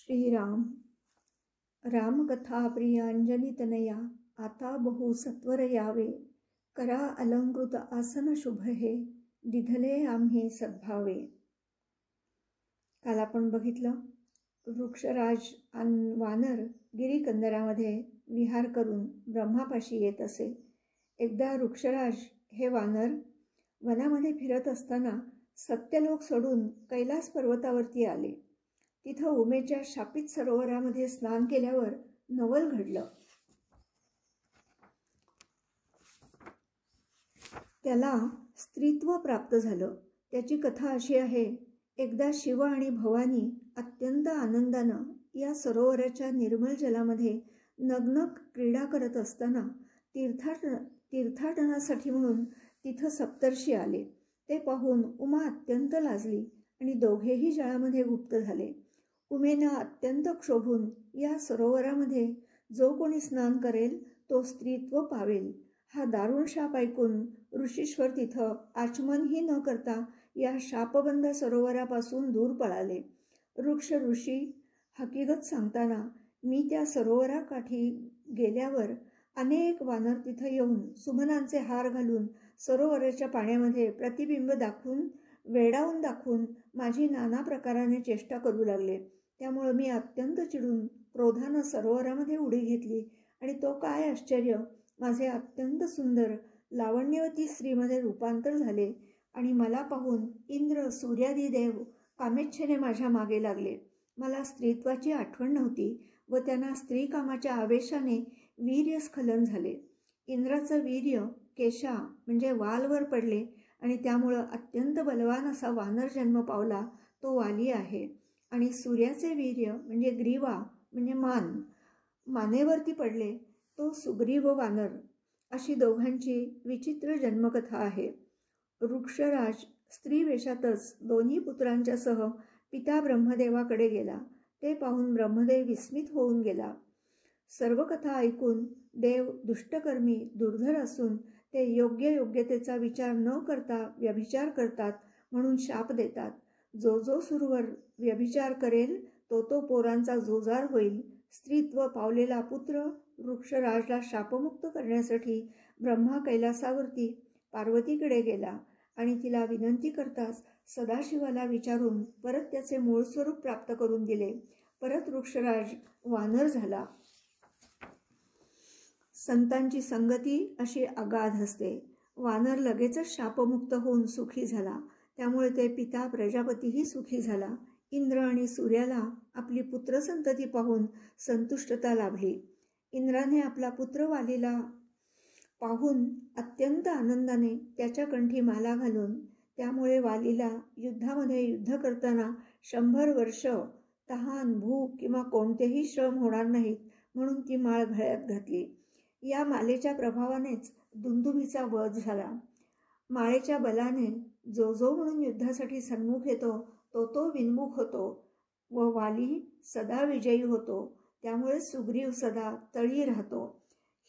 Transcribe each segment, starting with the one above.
श्रीराम रामकथा प्रियांजलितनया आता बहु सत्वर यावे करा अलंकृत आसन शुभ हे दिधले आम्ही सद्भावे। काल आपण बघितलं वृक्षराज वानर गिरीकंदरामध्ये विहार करून ब्रह्मापाशी येत असे। एकदा वृक्षराज हे वानर वनामध्ये फिरत असताना सत्यलोक सोडून कैलास पर्वतावरती आले। तिथं उमेच्या शापित सरोवरामध्ये स्नान केल्यावर नवल घडलं। त्याला स्त्रीत्व प्राप्त झालं। त्याची कथा अशी आहे, एकदा शिव आणि भवानी अत्यंत आनंदानं या सरोवराच्या निर्मल जलामध्ये नग्न क्रीडा करत असताना तीर्थाटनासाठी म्हणून तिथं सप्तर्षी आले। ते पाहून उमा अत्यंत लाजली आणि दोघेही जळामध्ये गुप्त झाले। उमेनं अत्यंत क्षोभून या सरोवरामध्ये जो कोणी स्नान करेल तो स्त्रीत्व पावेल हा दारुण शाप ऐकून ऋषीश्वर तिथं आचमनही न करता या शापबंद सरोवरापासून दूर पळाले। वृक्ष ऋषी हकीकत सांगताना मी त्या सरोवराकाठी गेल्यावर अनेक वानर तिथं येऊन सुमनांचे हार घालून सरोवराच्या पाण्यामध्ये प्रतिबिंब वेडावून दाखवून माझी नाना प्रकाराने चेष्टा करू लागले। त्यामुळे मी अत्यंत चिडून क्रोधानं सरोवरामध्ये उडी घेतली आणि तो काय आश्चर्य, माझे अत्यंत सुंदर लावण्यवती स्त्रीमध्ये रूपांतर झाले आणि मला पाहून इंद्र सूर्यादी देव कामेच्छेने माझ्या मागे लागले। मला स्त्रीत्वाची आठवण नव्हती व त्यांना स्त्री कामाच्या आवेशाने वीर्यस्खलन झाले। इंद्राचं वीर्य केशा म्हणजे वालवर पडले आणि त्यामुळं अत्यंत बलवान असा वानर जन्म पावला, तो वाली आहे। आणि सूर्याचे वीर्य म्हणजे ग्रीवा म्हणजे मानेवरती पडले, तो सुग्रीव वानर। अशी दोघांची विचित्र जन्मकथा आहे। वृक्षराज स्त्री वेशातच दोन्ही पुत्रांच्या सह पिता ब्रह्मदेवाकडे गेला। ते पाहून ब्रह्मदेव विस्मित होऊन गेला। सर्व कथा ऐकून देव दुष्टकर्मी दुर्धर असून ते योग्यतेचा विचार न करता व्यभिचार करतात म्हणून शाप देतात। जो जो सुरवर व्यभिचार करेल तो पोरांचा जोजार होईल। स्त्रीत्व पावलेला पुत्र वृक्षराजला शापमुक्त करण्यासाठी ब्रह्मा कैलासावरती पार्वतीकडे गेला आणि तिला विनंती करताच सदाशिवाला विचारून परत त्याचे मूळ स्वरूप प्राप्त करून दिले। परत वृक्षराज वानर झाला। संतांची संगती अशी अगाध असते। वानर लगेचच शापमुक्त होऊन सुखी झाला, त्यामुळे ते पिता प्रजापतीही सुखी झाला। इंद्र आणि सूर्याला आपली पुत्रसंतती पाहून संतुष्टता लाभली। इंद्राने आपला पुत्र वालीला पाहून अत्यंत आनंदाने त्याच्या कंठी माला घालून, त्यामुळे वालीला युद्धामध्ये युद्ध करताना 100 वर्ष तहान भूक किंवा कोणतेही श्रम होणार नाहीत म्हणून ती माळ गळ्यात घातली। या मालेच्या प्रभावानेच दुंदुभीचा वध झाला। माळेच्या बलाने जो म्हणून युद्धासाठी सन्मुख येतो तो विन्मुख होतो व वाली सदा विजयी होतो। त्यामुळे सुग्रीव सदा तळी राहतो।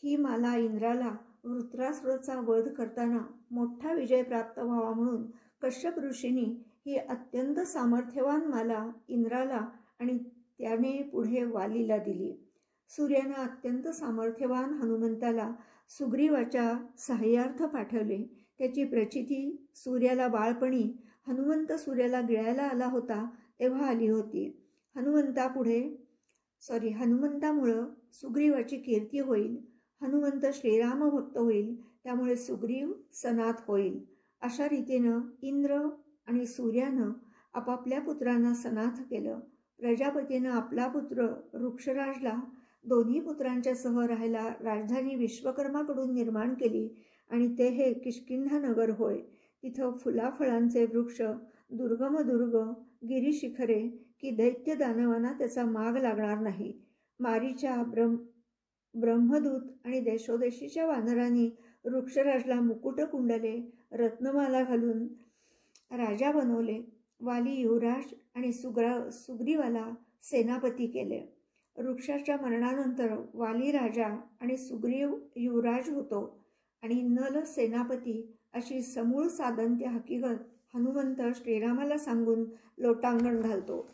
ही माला इंद्राला वृत्रासुराचा वध करताना मोठा विजय प्राप्त व्हावा म्हणून कश्यप ऋषींनी ही अत्यंत सामर्थ्यवान माला इंद्राला आणि त्याने पुढे वालीला दिली। सूर्यानं अत्यंत सामर्थ्यवान हनुमंताला सुग्रीवाच्या सहाय्यार्थ पाठवले। त्याची प्रचिती सूर्याला बाळपणी हनुमंत सूर्याला गिळायला आला होता तेव्हा आली होती। हनुमंतामुळं सुग्रीवाची कीर्ती होईल। हनुमंत श्रीराम भक्त होईल, त्यामुळे सुग्रीव सनात होईल। अशा रीतीनं इंद्र आणि सूर्यानं आपापल्या पुत्रांना सनाथ केलं। प्रजापतीनं आपला पुत्र वृक्षराजला दोन्ही पुत्रांच्या सह राहायला राजधानी विश्वकर्माकडून निर्माण केली आणि ते हे किष्किंधा नगर होय। तिथं फुलाफळांचे वृक्ष, दुर्गम गिरीशिखरे की दैत्य दानवांना त्याचा माग लागणार नाही। मारीच्या ब्रह्मदूत आणि देशोदेशीच्या वानरांनी वृक्षराजला मुकुट कुंडले रत्नमाला घालून राजा बनवले। वाली युवराज आणि सुग्रीवाला सेनापती केले। वृक्षाच्या मरणानंतर वाली राजा आणि सुग्रीव युवराज होतो आणि नल सेनापती अशी समूळ साधंत्य हकीकत हनुमंत श्रीरामाला सांगून लोटांगण घालतो।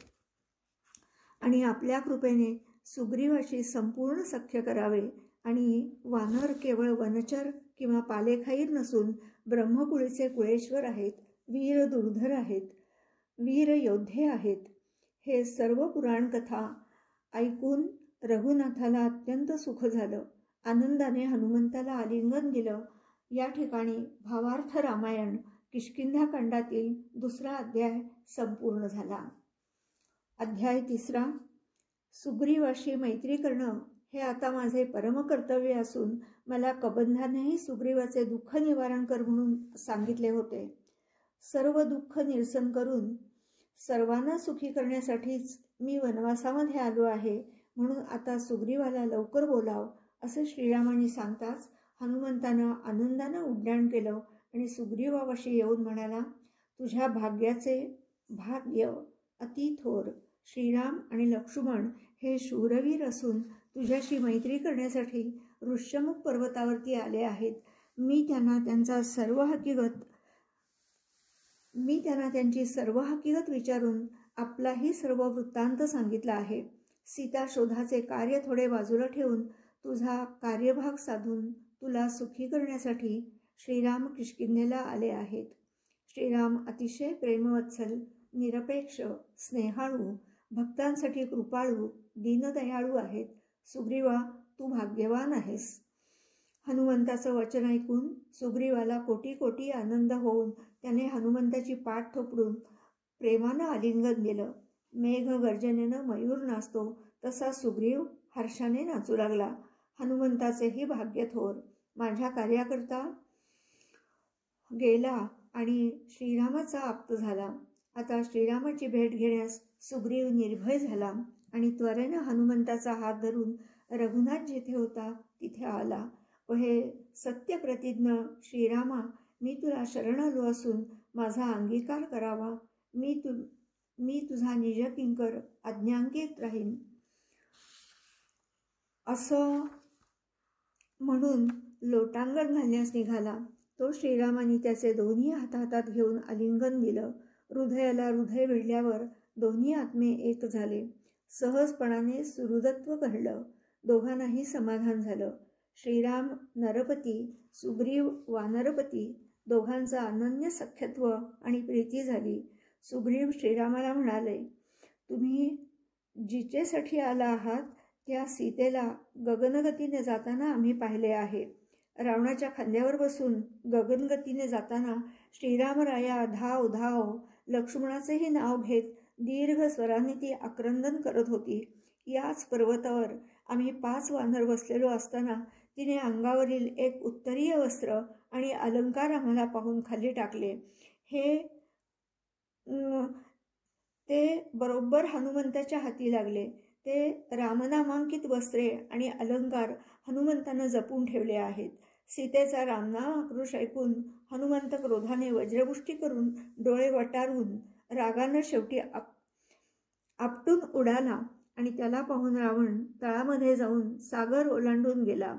आणि आपल्या कृपेने सुग्रीवाशी संपूर्ण सख्य करावे आणि वानर केवळ वनचर किंवा पालेखाईर नसून ब्रह्मकुळीचे कुळेश्वर आहेत, वीर दुर्धर आहेत, वीर योद्धे आहेत. हे सर्व पुराण कथा ऐकून रघुनाथाला अत्यंत सुख झालं. आनंदाने हनुमंताला आलिंगन दिलं. या ठिकाणी भावार्थ रामायण किष्किंधाकांडातील 2रा अध्याय संपूर्ण झाला. अध्याय 3. सुग्रीवाशी मैत्री करणं हे आता माझे परमकर्तव्य असून मला कबंधानेही सुग्रीवाचे दुःख निवारण कर म्हणून सांगितले होते. सर्व दुःख निरसन करून सर्वांना सुखी करण्यासाठीच मी वनवासामध्ये आलो आहे, म्हणून आता सुग्रीवाला लवकर बोलाव असे श्रीरामांनी सांगताच हनुमंतानं आनंदानं उड्डाण केलं आणि सुग्रीवापाशी येऊन म्हणाला, तुझ्या भाग्याचे भाग्य अति थोर. श्रीराम आणि लक्ष्मण हे शूरवीर असून तुझ्याशी मैत्री करण्यासाठी ऋष्यमुख पर्वतावरती आले आहेत. मी त्यांना त्यांची सर्व हकीकत विचारून आपलाही सर्व वृत्तांत सांगितला आहे. सीता शोधाचे कार्य थोडे बाजूला ठेवून तुझा कार्यभाग साधून तुला सुखी करण्यासाठी श्रीराम किष्किंधेला आले आहेत. श्रीराम अतिशय प्रेमवत्सल, निरपेक्ष, स्नेहाळू, भक्तांसाठी कृपाळू, दीनदयाळू आहेत. सुग्रीवा, तू भाग्यवान आहेस. हनुमंताचं वचन ऐकून सुग्रीवाला कोटी कोटी आनंद होऊन त्याने हनुमंताची पाठ थोपडून प्रेमानं आलिंगन दिलं. मेघ गर्जनेनं मयूर नाचतो तसा सुग्रीव हर्षाने नाचू लागला. हनुमंताचेही भाग्य थोर. माझ्या कार्याकरता गेला आणि श्रीरामाचा आप्त झाला. आता श्रीरामाची भेट घेण्यास सुग्रीव निर्भय झाला आणि त्वरेनं हनुमंताचा हात धरून रघुनाथ जिथे होता तिथे आला व हे सत्यप्रतिज्ञ श्रीरामा, मी तुला शरण आलो असून माझा अंगीकार करावा. मी तुझा निजकिंकर आज्ञांकित राहीन असं म्हणून लोटांगण घालण्यास निघाला. तो श्रीरामाने त्याचे दोन्ही हातात घेऊन आलिंगन दिलं. हृदयाला हृदय भिडल्यावर दोन्ही आत्मे एक झाले. सहजपणाने सुहृदत्व घडलं. दोघांनाही समाधान झालं. श्रीराम नरपती, सुग्रीव वानरपती, दोघांचं अनन्य सख्यत्व आणि प्रीती झाली. सुग्रीव श्रीरामाला म्हणाले, तुम्ही जिचेसाठी आला आहात त्या सीतेला गगनगतीने जाताना आम्ही पाहिले आहे. रावणाच्या खांद्यावर बसून गगनगतीने जाताना श्रीरामराया धाव धाव लक्ष्मणाचेही नाव घेत दीर्घ स्वराने ती आक्रंदन करत होती. याच पर्वतावर आम्ही 5 वानर बसलेलो असताना तिने अंगावरील एक उत्तरीय वस्त्र आणि अलंकार आम्हाला पाहून खाली टाकले. ते बरोबर हनुमंताच्या हाती लागले. ते रामनामांकित वस्त्रे आणि अलंकार हनुमंतानं जपून ठेवले आहेत. सीतेचा रामनाम आक्रोश ऐकून हनुमंत क्रोधाने वज्रपुष्टी करून डोळे वटारून रागानं शेवटी आपटून उडाला आणि त्याला पाहून रावण तळामध्ये जाऊन सागर ओलांडून गेला.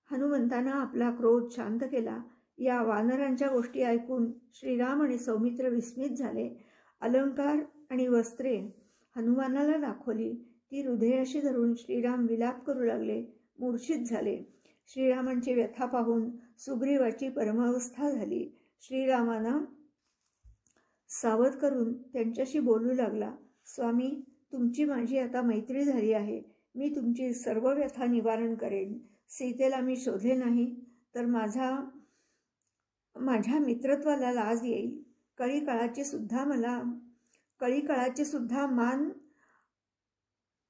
हनुमंतानं आपला क्रोध शांत केला. या वानरांच्या गोष्टी ऐकून श्रीराम आणि सौमित्र विस्मित झाले. अलंकार आणि वस्त्रे हनुमानाला दाखवली. ती हृदयाशी धरून श्रीराम विलाप करू लागले, मूर्छित झाले. श्रीरामांची व्यथा पाहून सुग्रीवाची परमावस्था झाली. श्रीरामानं सावध करून त्यांच्याशी बोलू लागला, स्वामी, तुमची माझी आता मैत्री झाली आहे. मी तुमची सर्व व्यथा निवारण करेन. सीतेला मी शोधले नाही तर माझ्या मित्रत्वाला लाज येईल. कळीकाळाची सुद्धा मान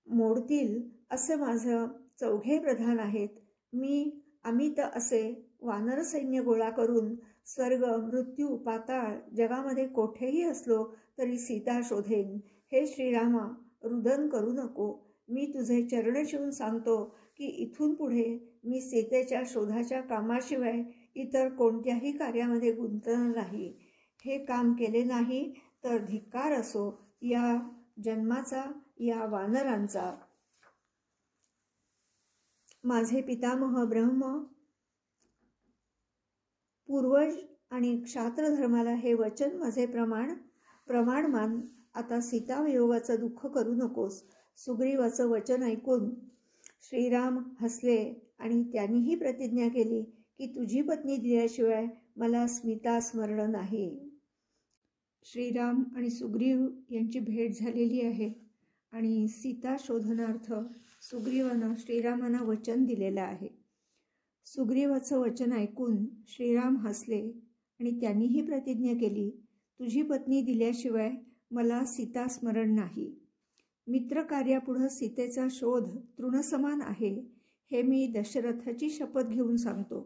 मोडतील असे माझं 4घे प्रधान आहेत. मी अमित असे वानर सैन्य गोळा करून स्वर्ग, मृत्यू, पाताळ जगामध्ये कोठेही असलो तरी सीता शोधेन. हे श्रीरामा, रुदन करू नको. मी तुझे चरण शिवून सांगतो की इथून पुढे मी सीतेच्या शोधाच्या कामाशिवाय इतर कोणत्याही कार्यामध्ये गुंतणार नाही. हे काम केले नाही तर धिक्कार असो या जन्माचा, या वानरांचा. माझे पितामह ब्रह्म, पूर्वज आणि क्षात्र धर्माला हे वचन माझे प्रमाण मान. आता सीतावियोगाचं दुःख करू नकोस. सुग्रीवाचं वचन ऐकून श्रीराम हसले आणि त्यांनीही प्रतिज्ञा केली की तुझी पत्नी दिल्याशिवाय मला स्मिता स्मरण नाही. श्रीराम आणि सुग्रीव यांची भेट झालेली आहे आणि सीता शोधनार्थ सुग्रीवानं श्रीरामांना वचन दिलेलं आहे. सुग्रीवाचं वचन ऐकून श्रीराम हसले आणि त्यांनीही प्रतिज्ञा केली, तुझी पत्नी दिल्याशिवाय मला सीता स्मरण नाही. मित्रकार्यापुढं सीतेचा शोध तृणसमान आहे हे मी दशरथाची शपथ घेऊन सांगतो.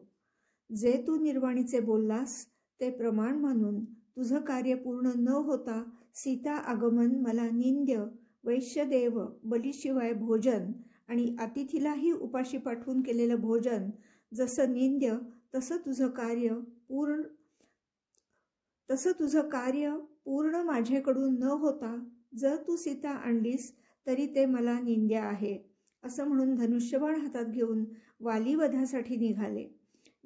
जे तू निर्वाणीचे बोललास ते प्रमाण मानून तुझं कार्य पूर्ण न होता सीता आगमन मला निंद्य, वैश्यदेव बलीशिवाय भोजन आणि अतिथीलाही उपाशी पाठवून केलेलं भोजन जसं निंद्य तसं तुझं कार्य पूर्ण माझ्याकडून न होता जर तू सीता आणलीस तरी ते मला निंद्य आहे, असं म्हणून धनुष्यबाण हातात घेऊन वालीवधासाठी निघाले.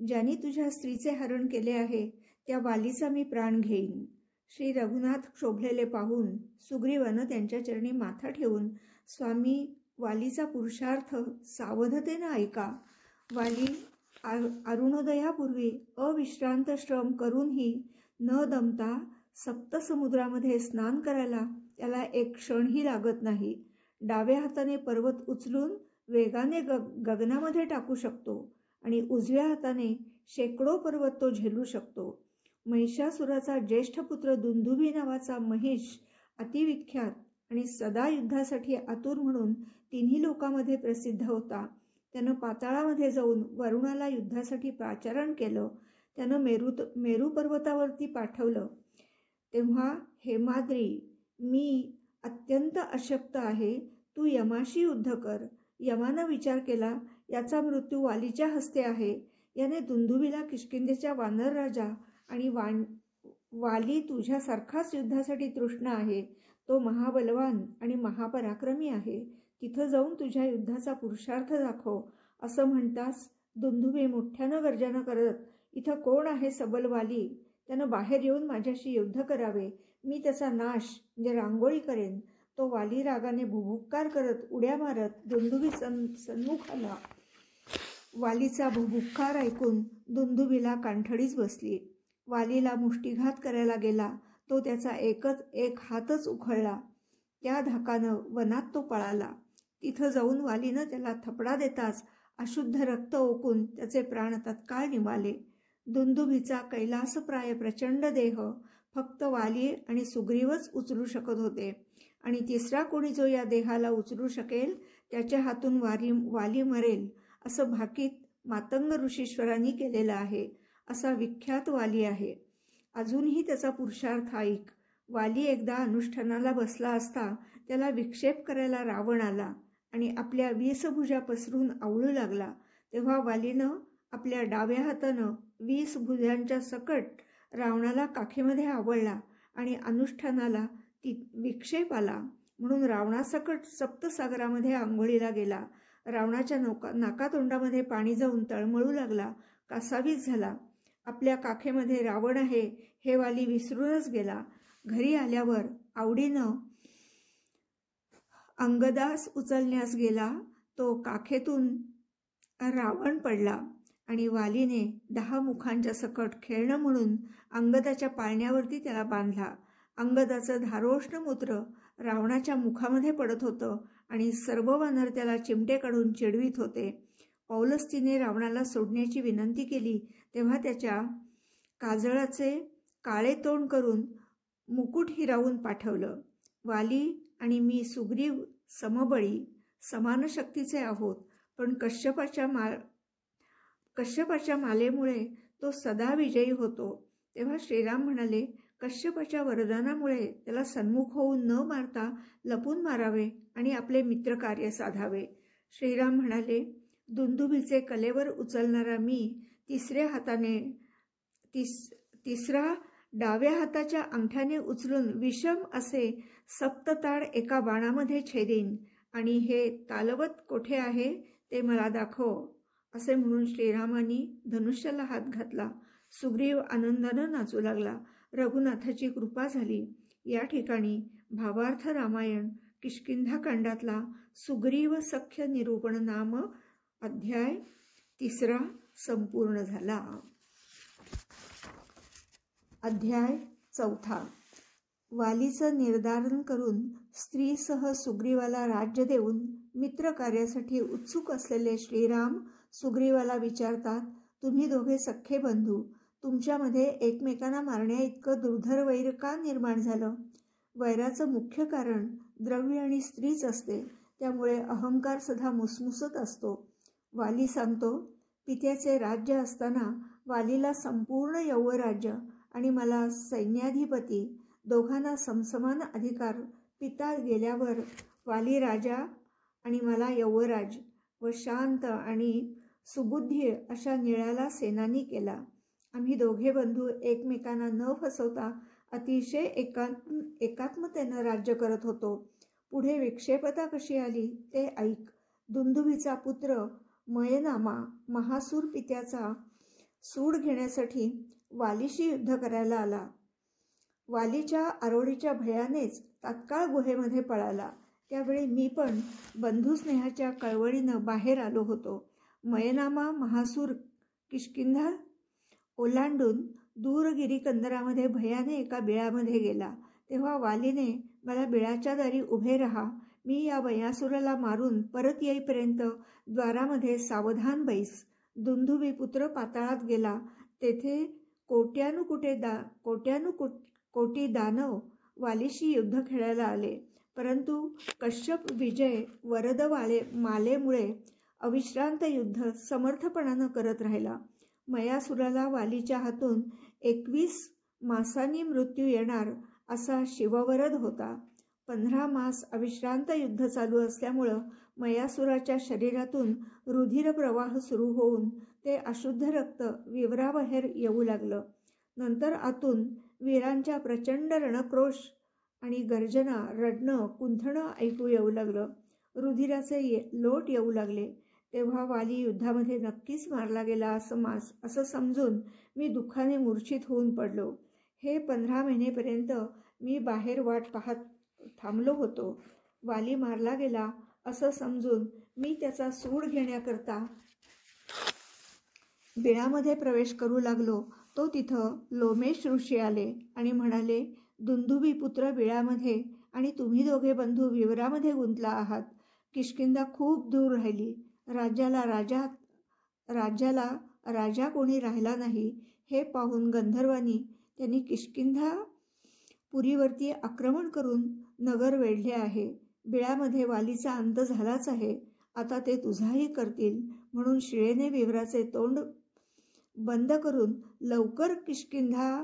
ज्यांनी तुझ्या स्त्रीचे हरण केले आहे त्या वालीचा मी प्राण घेईन. श्री रघुनाथ क्षोभलेले पाहून सुग्रीवानं त्यांच्या चरणी माथा ठेवून, स्वामी वालीचा पुरुषार्थ सावधतेनं ऐका. वाली अरुणोदयापूर्वी अविश्रांत श्रम करूनही न दमता सप्तसमुद्रामध्ये स्नान करायला त्याला एक क्षणही लागत नाही. डाव्या हाताने पर्वत उचलून वेगाने गगनामध्ये टाकू शकतो आणि उजव्या हाताने शेकडो पर्वत तो झेलू शकतो. महिषासुराचा ज्येष्ठ पुत्र दुंदुभी नावाचा महिष अतिविख्यात आणि सदा युद्धासाठी आतुर म्हणून तिन्ही लोकांमध्ये प्रसिद्ध होता. त्यानं पाताळामध्ये जाऊन वरुणाला युद्धासाठी पाचारण केलं. त्यानं मेरू पर्वतावरती पाठवलं. तेव्हा हेमाद्री, मी अत्यंत अशक्त आहे, तू यमाशी युद्ध कर. यमानं विचार केला, याचा मृत्यू वालीच्या हस्ते आहे. याने दुंदुभीला किष्किंधेच्या वानर राजा आणि वाली तुझ्यासारखाच युद्धासाठी तृष्ण आहे. तो महाबलवान आणि महापराक्रमी आहे. तिथं जाऊन तुझ्या युद्धाचा पुरुषार्थ दाखव. असं म्हणताच दुंदुभी मोठ्यानं गर्जना करत, इथं कोण आहे सबल वाली? त्यानं बाहेर येऊन माझ्याशी युद्ध करावे. मी त्याचा नाश म्हणजे रांगोळी करेन. तो वाली रागाने भुभुक्कार करत उड्या मारत दुंदुभी सन्मुख आला. वालीचा भुभुक्कार ऐकून दुंदुभीला कानठळीच बसली. वालीला मुष्टिघात करायला गेला. तो त्याचा एक हातच उखळला. त्या धाकानं वनात तो पळाला. तिथं जाऊन वालीनं त्याला थपडा देताच अशुद्ध रक्त ओकून त्याचे प्राण तत्काळ निघाले. दुंदुभीचा कैलासप्राय प्रचंड देह फक्त वाली आणि सुग्रीवच उचलू शकत होते आणि तिसरा कोणी जो या देहाला उचलू शकेल त्याच्या हातून वाली मरेल असं भाकीत मातंग ऋषीश्वरांनी केलेलं आहे. असा विख्यात वाली आहे. अजूनही त्याचा पुरुषार्थ ऐक. वाली एकदा अनुष्ठानाला बसला असता त्याला विक्षेप करायला रावण आला आणि आपल्या 20 भुजा पसरून आवळू लागला. तेव्हा वालीनं आपल्या डाव्या हातानं 20 भुजांच्या सकट रावणाला काखेमध्ये आवळला आणि अनुष्ठानाला विक्षेप आला म्हणून रावणासकट सप्तसागरामध्ये आंघोळीला गेला. रावणाच्या नाकातोंडामध्ये पाणी जाऊन तळमळू लागला. कासावीस झाला. आपल्या काखेमध्ये रावण आहे हे वाली विसरूनच गेला. घरी आल्यावर आवडीनं अंगदास उचलण्यास गेला. तो काखेतून रावण पडला आणि वालीने 10 मुखांच्या सकट खेळणं म्हणून अंगदाच्या पाळण्यावरती त्याला बांधला. अंगदाचं धारोष्ण मूत्र रावणाच्या मुखामध्ये पडत होतं आणि सर्व वानर त्याला चिमटे काढून चिडवीत होते. पौलस्तीने रावणाला सोडण्याची विनंती केली तेव्हा त्याच्या काजळाचे काळे तोंड करून मुकुट हिरावून पाठवलं. वाली आणि मी सुग्रीव समबळी समान शक्तीचे आहोत, पण कश्यपाच्या मालेमुळे तो सदा विजयी होतो. तेव्हा श्रीराम म्हणाले, कश्यपाच्या वरदानामुळे त्याला सन्मुख होऊन न मारता लपून मारावे आणि आपले मित्रकार्य साधावे. श्रीराम म्हणाले, दुंदुभीचे कलेवर उचलणारा मी तिसरा डाव्या हाताच्या अंगठ्याने उचलून विषम असे सप्तताड एका बाणामध्ये छेदीन आणि हे तालवत कोठे आहे ते मला दाखव. असे म्हणून श्रीरामांनी धनुष्याला हात घातला. सुग्रीव आनंदानं नाचू लागला. रघुनाथाची कृपा झाली. या ठिकाणी भावार्थ रामायण किष्किंधाकांडातला सुग्रीव सख्य निरूपण नाम अध्याय 3 संपूर्ण झाला. अध्याय 4. वालीचं निर्धारण करून स्त्रीसह सुग्रीवाला राज्य देऊन मित्र कार्यासाठी उत्सुक असलेले श्रीराम सुग्रीवाला विचारतात, तुम्ही दोघे सख्खे बंधू, तुमच्यामध्ये एकमेकांना मारण्या इतकं दुर्धर वैर का निर्माण झालं? वैराचं मुख्य कारण द्रव्य आणि स्त्रीच असते, त्यामुळे अहंकार सदा मुसमुसत असतो. वाली सांगतो, पित्याचे राज्य असताना वालीला संपूर्ण यौवराज्य आणि मला सैन्याधिपती, दोघांना समसमान अधिकार. पिता गेल्यावर वाली राजा आणि मला यौवराज व शांत आणि सुबुद्धी अशा निळ्याला सेनानी केला. आम्ही दोघे बंधू एकमेकांना न फसवता अतिशय एकात्मतेनं राज्य करत होतो. पुढे विक्षेपता कशी आली ते ऐक. दुंदुभीचा पुत्र मयनामा महासूर पित्याचा सूड घेण्यासाठी वालीशी युद्ध करायला आला. वालीच्या आरोळीच्या भयानेच तात्काळ गुहेमध्ये पळाला. त्यावेळी मी पण बंधुस्नेहाच्या कळवळीनं बाहेर आलो होतो. मयनामा महासूर किष्किंधा ओलांडून दूरगिरी कंदरामध्ये भयाने एका बिळामध्ये गेला. तेव्हा वालीने मला बिळाच्या दारी उभे राहा, मी या वयासुराला मारून परत येईपर्यंत द्वारामध्ये सावधान बैस. दुंदुभी पुत्र पाताळात गेला. तेथे कोटी दानव वालीशी युद्ध खेळायला आले, परंतु कश्यप विजय वरद मालेमुळे अविश्रांत युद्ध समर्थपणानं करत राहिला. मयासुराला वालीच्या हातून 21 मासांनी मृत्यू येणार असा शिववरद होता. 15 मास अविश्रांत युद्ध चालू असल्यामुळं मयासुराच्या शरीरातून रुधिर प्रवाह सुरू होऊन ते अशुद्ध रक्त विवराबाहेर येऊ लागलं. नंतर आतून वीरांच्या प्रचंड रणक्रोश आणि गर्जना, रडणं, कुंथणं ऐकू येऊ लागलं. रुधिराचे लोट येऊ लागले. तेव्हा वाली युद्धामध्ये नक्कीच मारला गेला असं समजून मी दुःखाने मूर्छित होऊन पडलो. हे 15 महिनेपर्यंत मी बाहेर वाट पाहत थांबलो होतो. वाली मारला गेला असं समजून मी त्याचा सूड घेण्याकरता बिळामध्ये प्रवेश करू लागलो. तो तिथं लोमेश ऋषी आले आणि म्हणाले, दुंदुभी पुत्र बिळामध्ये आणि तुम्ही दोघे बंधू विवरामध्ये गुंतला आहात. किष्किंधा खूप दूर राहिली. राज्याला राजा कोणी राहिला नाही. हे पाहून गंधर्वांनी त्यांनी किष्किंधा पुरीवरती आक्रमण करून नगर वेढले आहे. बिळामध्ये वालीचा अंत झालाच आहे. आता ते तुझाही करतील, म्हणून शिळेने विवराचे तोंड बंद करून लवकर किष्किंधा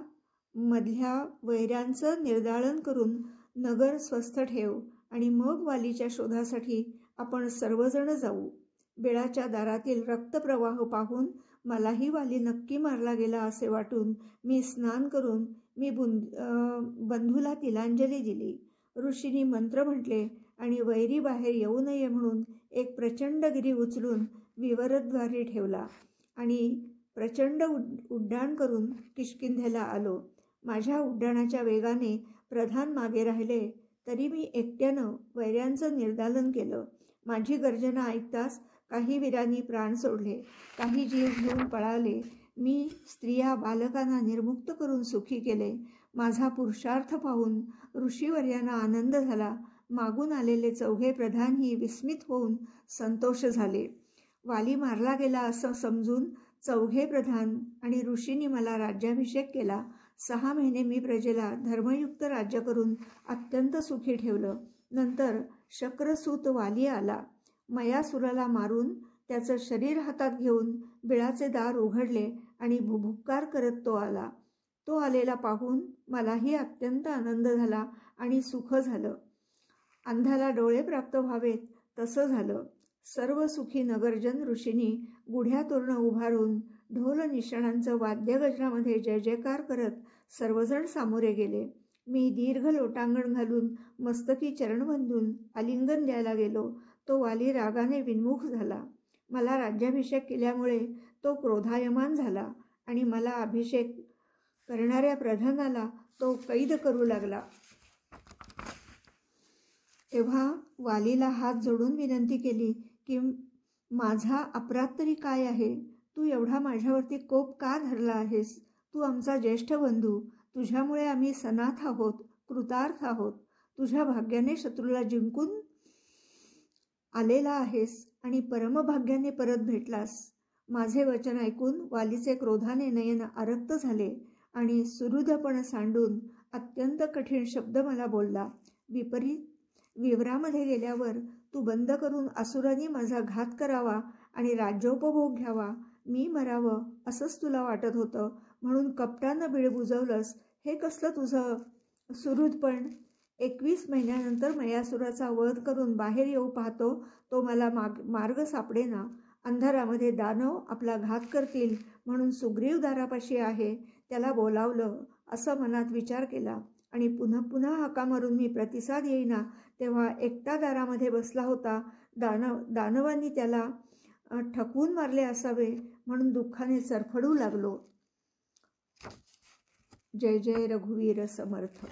मधल्या वैऱ्यांचं निर्दाळन करून नगर स्वस्थ ठेव आणि मग वालीच्या शोधासाठी आपण सर्वजण जाऊ. बिळाच्या दारातील रक्तप्रवाह पाहून मलाही वाली नक्की मारला गेला असे वाटून मी स्नान करून बंधूला तिलांजली दिली. ऋषींनी मंत्र म्हटले आणि वैरी बाहेर येऊ नये म्हणून एक प्रचंड गिरी उचलून विवरद्वारी ठेवला आणि प्रचंड उड्डाण करून किष्किंधेला आलो. माझ्या उड्डाणाच्या वेगाने प्रधान मागे राहिले, तरी मी एकट्यानं वैऱ्यांचं निर्दालन केलं. माझी गर्जना ऐकताच काही वीरांनी प्राण सोडले, काही जीव घेऊन पळाले. मी स्त्रिया बालकांना निर्मुक्त करून सुखी केले. माझा पुरुषार्थ पाहून ऋषीवर्यांना आनंद झाला. मागून आलेले 4 प्रधानही विस्मित होऊन संतोष झाले. वाली मारला गेला असं समजून 4 प्रधान आणि ऋषींनी मला राज्याभिषेक केला. 6 महिने मी प्रजेला धर्मयुक्त राज्य करून अत्यंत सुखी ठेवलं. नंतर शक्रसूत वाली आला. मयासुराला मारून त्याचं शरीर हातात घेऊन बिळाचे दार उघडले आणि भुभुक्कार करत तो आला. तो आलेला पाहून मलाही अत्यंत आनंद झाला आणि सुख झालं. अंधाला डोळे प्राप्त व्हावेत तसं झालं. सर्व सुखी नगरजन ऋषींनी गुढ्या तोरणं उभारून ढोल निशाणांचं वाद्यगजरामध्ये जय जयकार करत सर्वजण सामोरे गेले. मी दीर्घ लोटांगण घालून मस्तकी चरण बांधून आलिंगन द्यायला गेलो. तो वाली रागाने विन्मुख झाला. मला राज्याभिषेक केल्यामुळे तो क्रोधायमान झाला आणि मला अभिषेक करणाऱ्या प्रधानाला तो कैद करू लागला. तेव्हा वालीला हात जोडून विनंती केली की माझा अपराध तरी काय आहे? तू एवढा माझ्यावरती कोप का धरला आहेस? तू आमचा ज्येष्ठ बंधू, तुझ्यामुळे आम्ही सनाथ आहोत, कृतार्थ आहोत. तुझ्या भाग्याने शत्रूला जिंकून आलेला आहेस आणि परमभाग्याने परत भेटलास. माझे वचन ऐकून वालीचे क्रोधाने नयन आरक्त झाले आणि सुहृदपण सांडून अत्यंत कठीण शब्द मला बोलला. विपरीत विवरामध्ये गेल्यावर तू बंद करून असुरांनी माझा घात करावा आणि राज्योपभोग घ्यावा, मी मरावं असंच तुला वाटत होतं, म्हणून कपटानं बीळ बुजवलंस. हे कसलं तुझं सुहृदपण? 21 महिन्यानंतर मयासुराचा वध करून बाहेर येऊ पाहतो तो मला मार्ग सापडेना. अंधारामध्ये दानव आपला घात करतील म्हणून सुग्रीव दारापाशी आहे, त्याला बोलावलं असं मनात विचार केला आणि पुन्हा पुन्हा हाका मारून मी प्रतिसाद येईना तेव्हा एकटा दारामध्ये बसला होता. दानवांनी त्याला ठकवून मारले असावे म्हणून दुःखाने सरफडू लागलो. जय जय रघुवीर समर्थ.